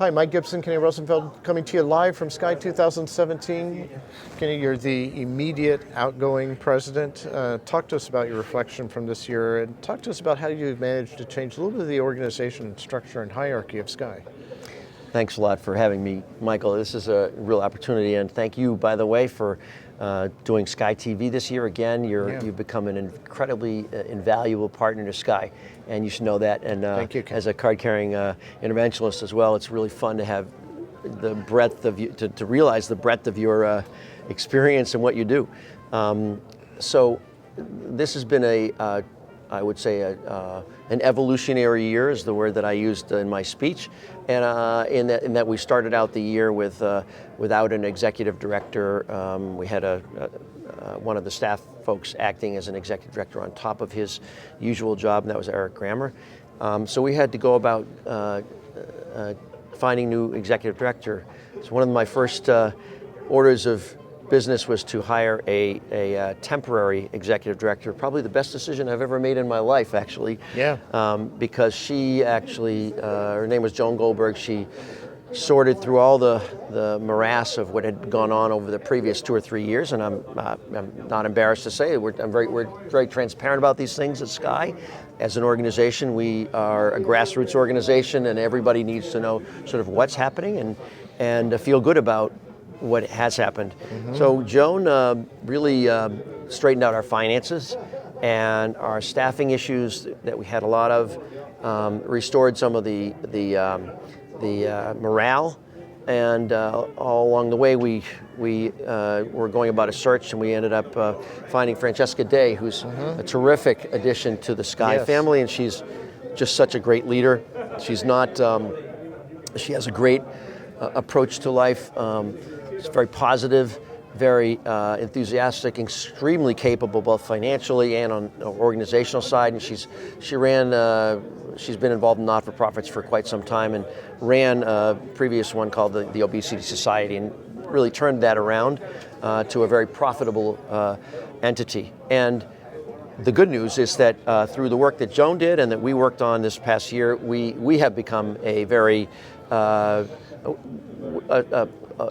Hi, Mike Gibson, Kenneth Rosenfield, coming to you live from SCAI 2017. Kenny, you're the immediate outgoing president. Talk to us about your reflection from this year, and talk to us about how you've managed to change a little bit of the organization structure and hierarchy of SCAI. Thanks a lot for having me, Michael. This is a real opportunity, and thank you, by the way, for doing SCAI TV this year again. You've become an incredibly invaluable partner to SCAI, and you should know that. And thank you, as a card-carrying interventionalist as well, it's really fun to have the breadth of you, to realize the breadth of your experience and what you do. So this has been I would say an evolutionary year is the word that I used in my speech, and in that we started out the year without an executive director. We had one of the staff folks acting as an executive director on top of his usual job, and that was Eric Grammer. So we had to go about finding new executive director. So one of my first orders of business was to hire a temporary executive director. Probably the best decision I've ever made in my life, actually. Yeah. Because she actually, her name was Joan Goldberg. She sorted through all the morass of what had gone on over the previous 2 or 3 years, and I'm not embarrassed to say we're very transparent about these things at SCAI. As an organization, we are a grassroots organization, and everybody needs to know sort of what's happening and feel good about what has happened. Mm-hmm. So Joan really straightened out our finances and our staffing issues that we had a lot of, restored some of the morale, and all along the way we were going about a search, and we ended up finding Francesca Day, who's a terrific addition to the SCAI family, and she's just such a great leader. She's not, she has a great approach to life. She's very positive, very enthusiastic, extremely capable both financially and on the organizational side. And she's been involved in not-for-profits for quite some time, and ran a previous one called the Obesity Society, and really turned that around to a very profitable entity. And the good news is that through the work that Joan did and that we worked on this past year, we have become a very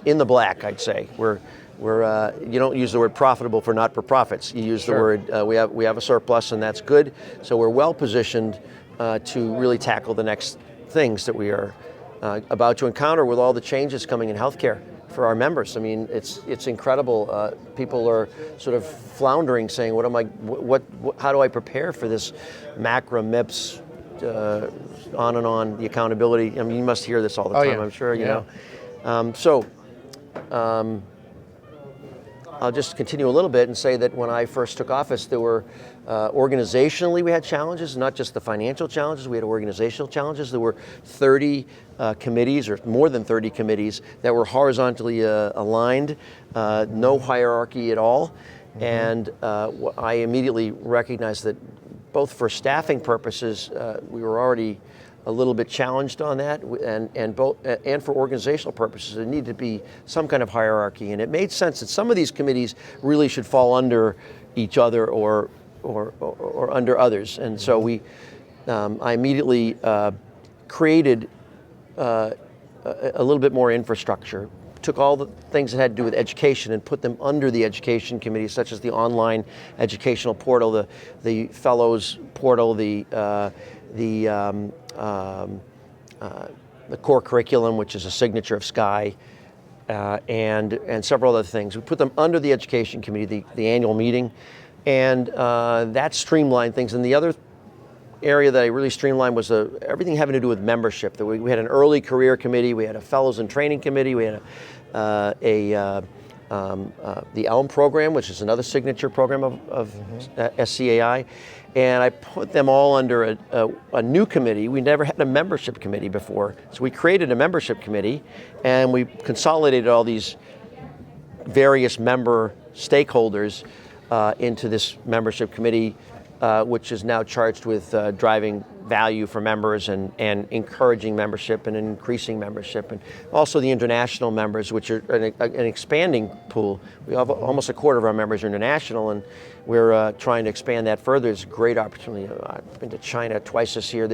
in the black, I'd say. We're you don't use the word profitable for not-for-profits. You use the word we have a surplus, and that's good. So we're well positioned to really tackle the next things that we are about to encounter with all the changes coming in healthcare for our members. I mean, it's incredible. People are sort of floundering, saying, how do I prepare for this MACRA, MIPS, on and on, the accountability? I mean, you must hear this all the time, I'm sure, you know. I'll just continue a little bit and say that when I first took office, there were organizationally we had challenges, not just the financial challenges, we had organizational challenges. There were 30 committees, or more than 30 committees, that were horizontally aligned, no hierarchy at all. Mm-hmm. And I immediately recognized that both for staffing purposes, we were already a little bit challenged on that, and for organizational purposes, there needed to be some kind of hierarchy. And it made sense that some of these committees really should fall under each other or under others. And so I immediately created a little bit more infrastructure. Took all the things that had to do with education and put them under the education committee, such as the online educational portal, the fellows portal, the core curriculum, which is a signature of SCAI, and several other things. We put them under the education committee, the annual meeting, and that streamlined things. And the other area that I really streamlined was everything having to do with membership. We had an early career committee, we had a fellows and training committee, we had the ELM program, which is another signature program of SCAI, and I put them all under a new committee. We never had a membership committee before, so we created a membership committee, and we consolidated all these various member stakeholders into this membership committee, which is now charged with driving value for members and encouraging membership and increasing membership, and also the international members, which are an expanding pool. We have almost a quarter of our members are international, and we're trying to expand that further. It's a great opportunity. I've been to China twice this year.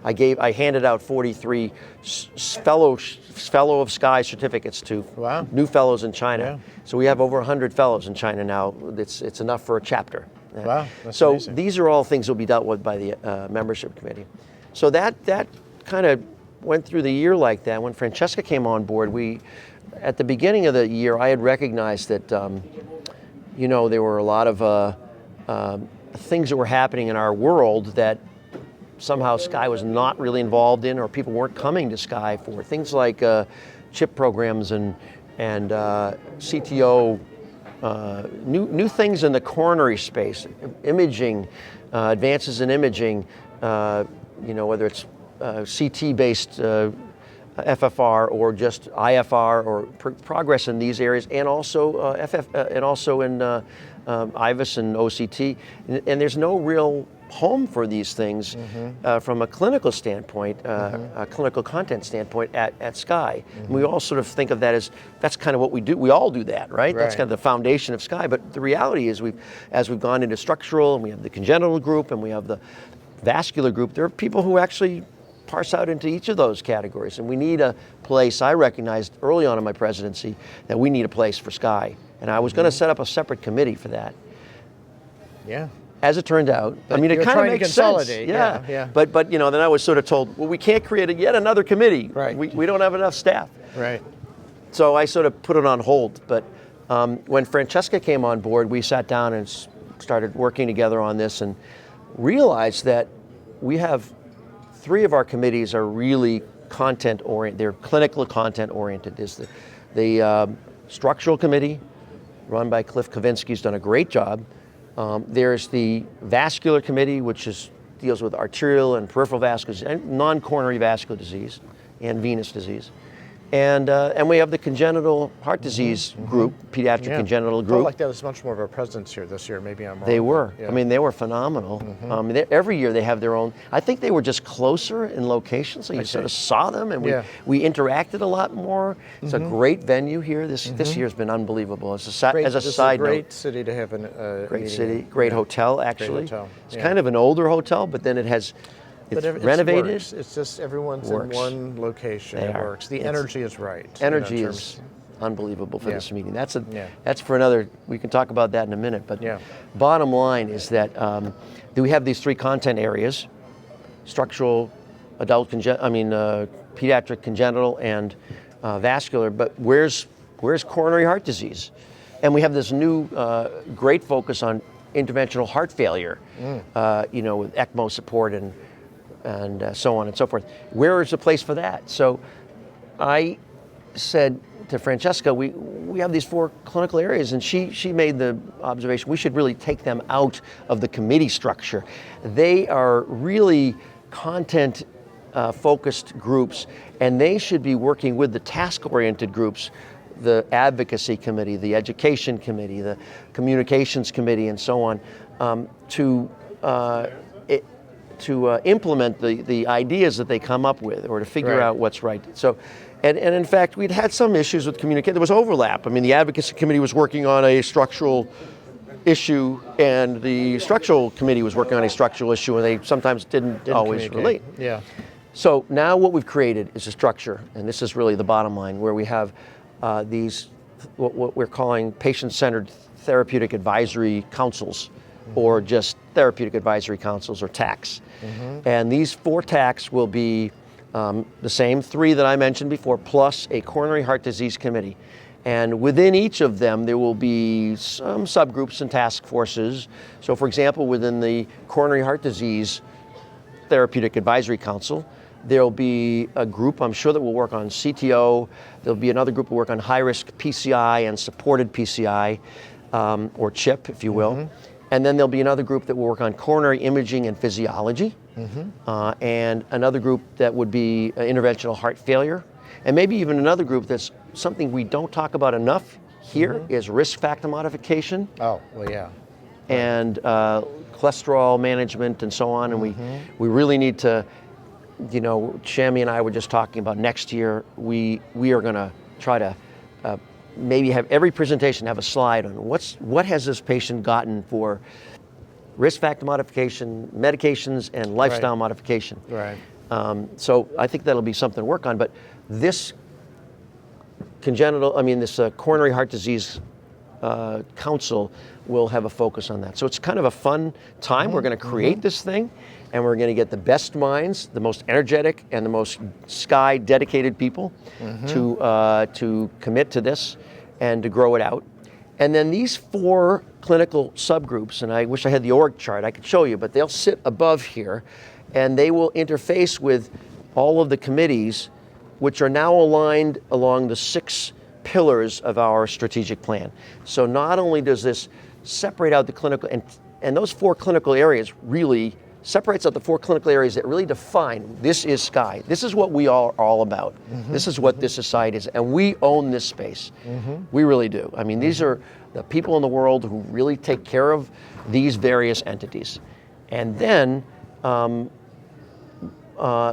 I handed out 43 fellow of SCAI certificates to new fellows in China. Yeah. So we have over 100 fellows in China now. It's enough for a chapter. Wow, that's so amazing. These are all things that will be dealt with by the membership committee. So that kind of went through the year like that. When Francesca came on board, at the beginning of the year, I had recognized that there were a lot of things that were happening in our world that somehow SCAI was not really involved in, or people weren't coming to SCAI for. Things like chip programs and CTO, new things in the coronary space, imaging, advances in imaging, whether it's CT-based FFR or just IFR, or progress in these areas, and also and also in IVUS and OCT. And there's no real home for these things from a clinical standpoint, a clinical content standpoint at SCAI. And we all sort of think of that as, that's kind of what we do. We all do that, right? That's kind of the foundation of SCAI. But the reality is as we've gone into structural, and we have the congenital group, and we have the vascular group, there are people who actually parse out into each of those categories. And we need a place. I recognized early on in my presidency that we need a place for SCAI. And I was going to set up a separate committee for that. Yeah. As it turned out, but it kind of makes sense. Yeah. But then I was sort of told, well, we can't create yet another committee. Right. We don't have enough staff. Right. So I sort of put it on hold. But when Francesca came on board, we sat down and started working together on this, and realized that we have 3 of our committees are really content oriented. They're clinical content oriented. There's the structural committee, run by Cliff Kavinsky, who's done a great job. There's the vascular committee, which deals with arterial and peripheral vascular disease, and non-coronary vascular disease and venous disease. And we have the congenital heart disease group, pediatric congenital group. I felt like that was much more of a presence here this year. Maybe I'm wrong. They were. Yeah. I mean, they were phenomenal. Every year they have their own. I think they were just closer in location, so you sort of saw them, and we interacted a lot more. It's a great venue here. This year's been unbelievable. As a side note, great city to have a great city, great hotel actually. Great hotel. It's kind of an older hotel, but then it's renovated. It's just everyone's in one location. It works. The energy is right. Energy is unbelievable for this meeting. That's for another. We can talk about that in a minute. But bottom line is that we have these 3 content areas: structural, pediatric congenital, and vascular. But where's coronary heart disease? And we have this new great focus on interventional heart failure. With ECMO support and so on and so forth. Where is the place for that? So I said to Francesca, we have these 4 clinical areas, and she made the observation we should really take them out of the committee structure. They are really content focused groups, and they should be working with the task-oriented groups, the advocacy committee, the education committee, the communications committee, and so on, to implement the ideas that they come up with, or to figure out what's right. So, and in fact, we'd had some issues with communication. There was overlap. I mean, the advocacy committee was working on a structural issue, and the structural committee was working on a structural issue, and they sometimes didn't always relate. Yeah. So now what we've created is a structure, and this is really the bottom line, where we have these, what we're calling patient-centered therapeutic advisory councils, or just therapeutic advisory councils, or TACs. And these 4 TACs will be the same 3 that I mentioned before, plus a coronary heart disease committee. And within each of them, there will be some subgroups and task forces. So for example, within the coronary heart disease therapeutic advisory council, there'll be a group, I'm sure, that will work on CTO. There'll be another group that will work on high-risk PCI and supported PCI, or CHIP, if you will. And then there'll be another group that will work on coronary imaging and physiology, and another group that would be interventional heart failure, and maybe even another group that's something we don't talk about enough here is risk factor modification. Oh, well, yeah. And cholesterol management and so on. And we really need to, you know, Shammy and I were just talking about next year, we are going to try to maybe have every presentation have a slide on what has this patient gotten for risk factor modification, medications, and lifestyle modification. Right. So I think that'll be something to work on. But this this coronary heart disease council will have a focus on that. So it's kind of a fun time. We're going to create this thing, and we're going to get the best minds, the most energetic, and the most SCAI dedicated people to commit to this and to grow it out. And then these 4 clinical subgroups, and I wish I had the org chart, I could show you, but they'll sit above here, and they will interface with all of the committees, which are now aligned along the 6 pillars of our strategic plan. So not only does this separate out the clinical, and those 4 clinical areas really separates out the 4 clinical areas that really define this is SCAI. This is what we are all about. This is what this society is, and we own this space. We really do. I mean, these are the people in the world who really take care of these various entities. And then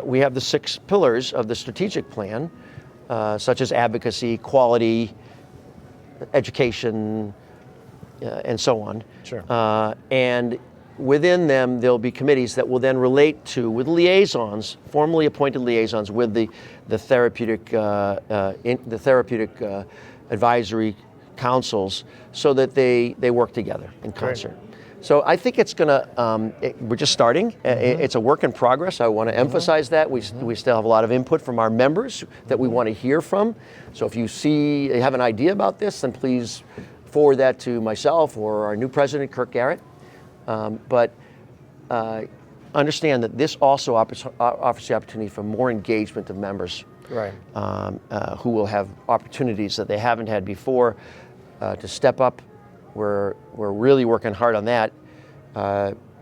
we have the 6 pillars of the strategic plan, such as advocacy, quality, education, and so on. Sure. And within them, there'll be committees that will then relate to, with liaisons, formally appointed liaisons with the therapeutic advisory councils, so that they work together in concert. Great. So I think it's going to, we're just starting. It's a work in progress. I want to emphasize that. We still have a lot of input from our members that we want to hear from. So if you have an idea about this, then please forward that to myself or our new president, Kirk Garrett. But understand that this also offers the opportunity for more engagement of members, who will have opportunities that they haven't had before to step up. We're really working hard on that.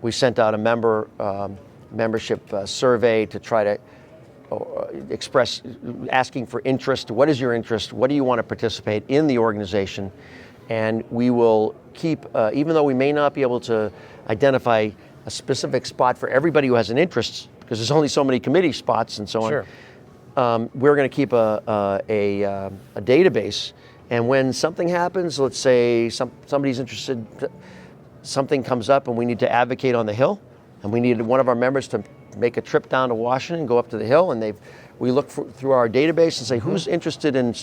We sent out a membership survey to try to express, asking for interest. What is your interest? What do you want to participate in the organization? And we will keep, even though we may not be able to identify a specific spot for everybody who has an interest, because there's only so many committee spots and so on. Sure. We're going to keep a database, and when something happens, let's say somebody's interested, something comes up and we need to advocate on the Hill, and we need one of our members to make a trip down to Washington, go up to the Hill, and we look through our database and say, who's interested in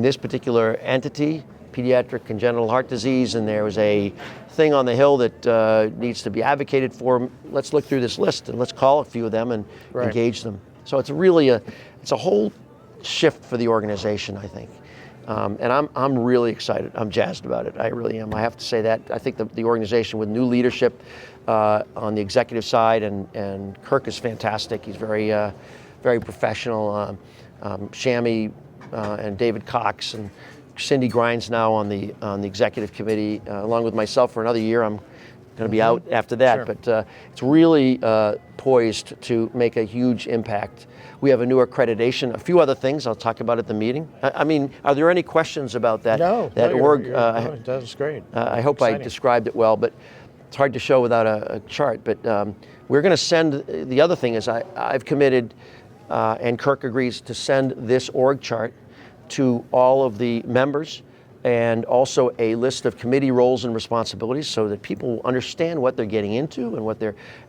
this particular entity, pediatric congenital heart disease, and there was a thing on the Hill that needs to be advocated for. Let's look through this list and let's call a few of them and engage them. So it's really it's a whole shift for the organization, I think. And I'm really excited. I'm jazzed about it. I really am. I have to say that. I think the organization with new leadership on the executive side, and Kirk is fantastic. He's very professional. Shammy and David Cox and Cindy Grinds now on the executive committee, along with myself for another year. I'm going to be out after that, sure. But it's really poised to make a huge impact. We have a new accreditation, a few other things I'll talk about at the meeting. I mean, are there any questions about that? No, org? That's great. I hope I described it well, but it's hard to show without a chart. But we're going to send, the other thing is I've committed, and Kirk agrees, to send this org chart to all of the members, and also a list of committee roles and responsibilities, so that people understand what they're getting into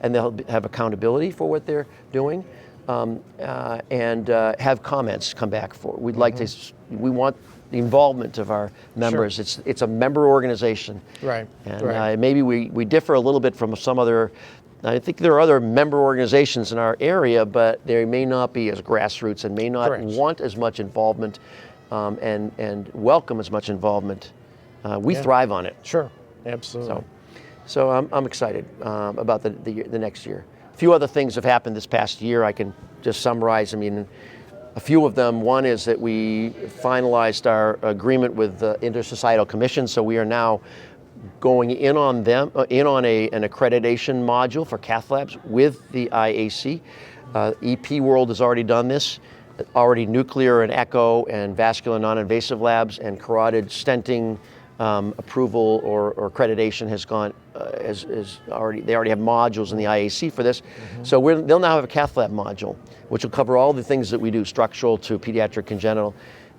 and they'll have accountability for what they're doing, and have comments come back for. We want the involvement of our members. Sure. It's a member organization, right? And maybe we differ a little bit from some other. I think there are other member organizations in our area, but they may not be as grassroots and may not want as much involvement and welcome as much involvement. We thrive on it. Sure, absolutely. So I'm excited about the next year. A few other things have happened this past year. I can just summarize. I mean, a few of them. One is that we finalized our agreement with the Intersocietal Commission, so we are now going in on an accreditation module for cath labs with the IAC. EP World has already done this. Already nuclear and echo and vascular non-invasive labs and carotid stenting approval or accreditation has gone, they already have modules in the IAC for this. So they'll now have a cath lab module, which will cover all the things that we do, structural to pediatric congenital.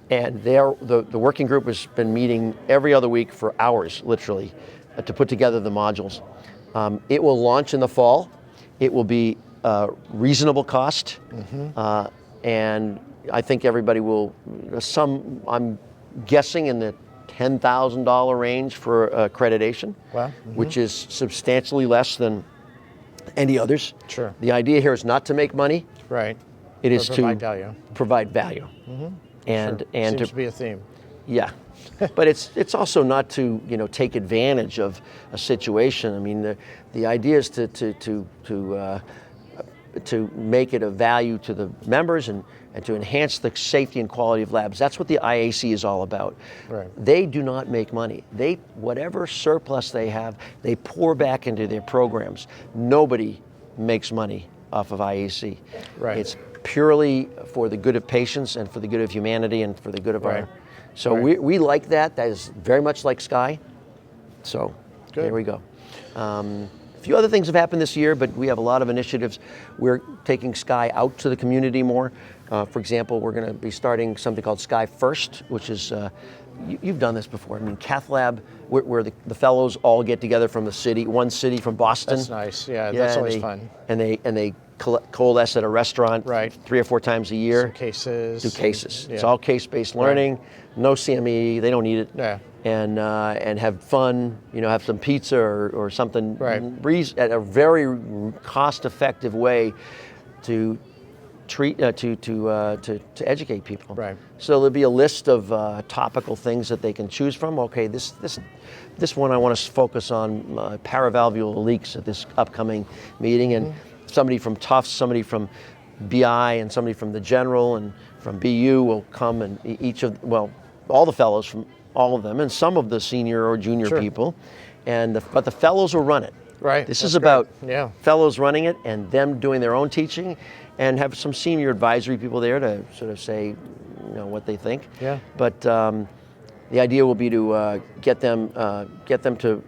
And the working group has been meeting every other week for hours, literally, to put together the modules. It will launch in the fall. It will be reasonable cost, and I think everybody will, I'm guessing in the $10,000 range for accreditation, which is substantially less than any others. Sure. The idea here is not to make money. Right. It is provide to value. provide value. And Seems to be a theme. Yeah, but it's also not to take advantage of a situation. I mean, the idea is to make it a value to the members and to enhance the safety and quality of labs. That's what the IAC is all about. Right. They do not make money. Whatever surplus they have, they pour back into their programs. Nobody makes money off of IAC. Right. It's purely for the good of patients and for the good of humanity and for the good of our. So we like that. That is very much like SCAI. So there we go. A few other things have happened this year, but we have a lot of initiatives. We're taking SCAI out to the community more. For example, we're going to be starting something called SCAI First, which is, you've done this before. I mean, cath lab, where the fellows all get together from the city, one city from Boston. That's nice. Yeah, that's always fun. And they coalesce at a restaurant 3 or 4 times a year. Some cases. Do cases. It's all case-based learning. No CME. They don't need it. Yeah. And have fun. Have some pizza or something. At a very cost-effective way to treat to educate people. Right. So there'll be a list of topical things that they can choose from. Okay, this one I want to focus on paravalvular leaks at this upcoming meeting, and somebody from Tufts, somebody from BI, and somebody from the General and from BU will come, and all the fellows from all of them, and some of the senior or junior people, but the fellows will run it. Right. This is about fellows running it and them doing their own teaching, and have some senior advisory people there to sort of say, what they think. Yeah. But the idea will be to get them to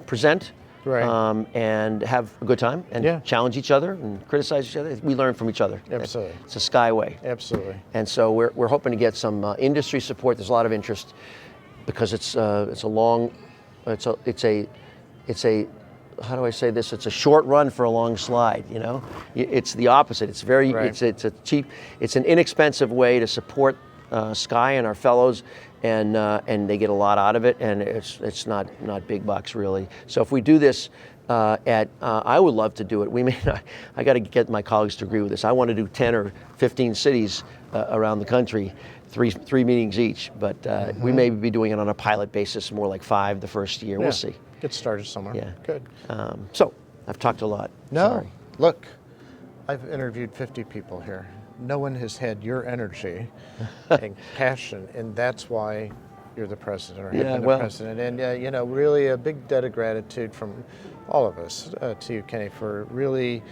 present. Right. And have a good time and challenge each other and criticize each other. We learn from each other. Absolutely. It's a SCAI way. Absolutely. And so we're hoping to get some industry support. There's a lot of interest because it's a how do I say this? It's a short run for a long slide. It's the opposite. It's very it's a cheap. It's an inexpensive way to support SCAI and our fellows. And they get a lot out of it, and it's not big bucks really. So if we do this I would love to do it. We may not. I got to get my colleagues to agree with this. I want to do 10 or 15 cities around the country, three meetings each. But we may be doing it on a pilot basis, more like 5 the first year. We'll see. Get started somewhere. Yeah. Good. So I've talked a lot. No. Sorry. Look, I've interviewed 50 people here. No one has had your energy and passion, and that's why you're the president or have been the president. And really a big debt of gratitude from all of us to you, Kenny, for really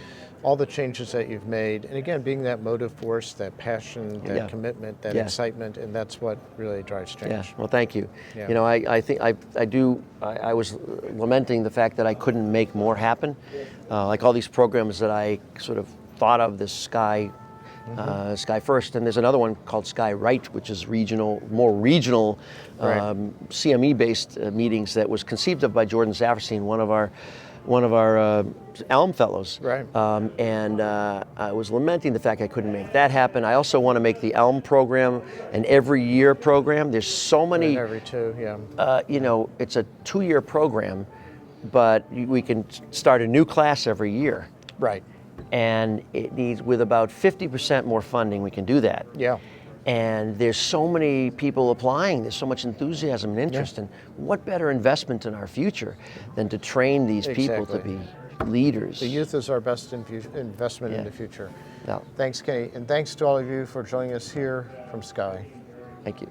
all the changes that you've made. And again, being that motive force, that passion, that commitment, that excitement, and that's what really drives change. Yeah. Well, thank you. Yeah. I think I was lamenting the fact that I couldn't make more happen. Like all these programs that I sort of thought of, this SCAI First, and there's another one called SCAI Right, which is more regional CME-based meetings that was conceived of by Jordan Zafferstein, one of our Elm fellows. Right. And I was lamenting the fact I couldn't make that happen. I also want to make the Elm program an every year program. There's so many. Every 2, it's a 2-year program, but we can start a new class every year. Right. And it needs, with about 50% more funding, we can do that. Yeah. And there's so many people applying. There's so much enthusiasm and interest. And what better investment in our future than to train these people to be leaders? The youth is our best investment in the future. Yeah. Thanks, Kenny. And thanks to all of you for joining us here from SCAI. Thank you.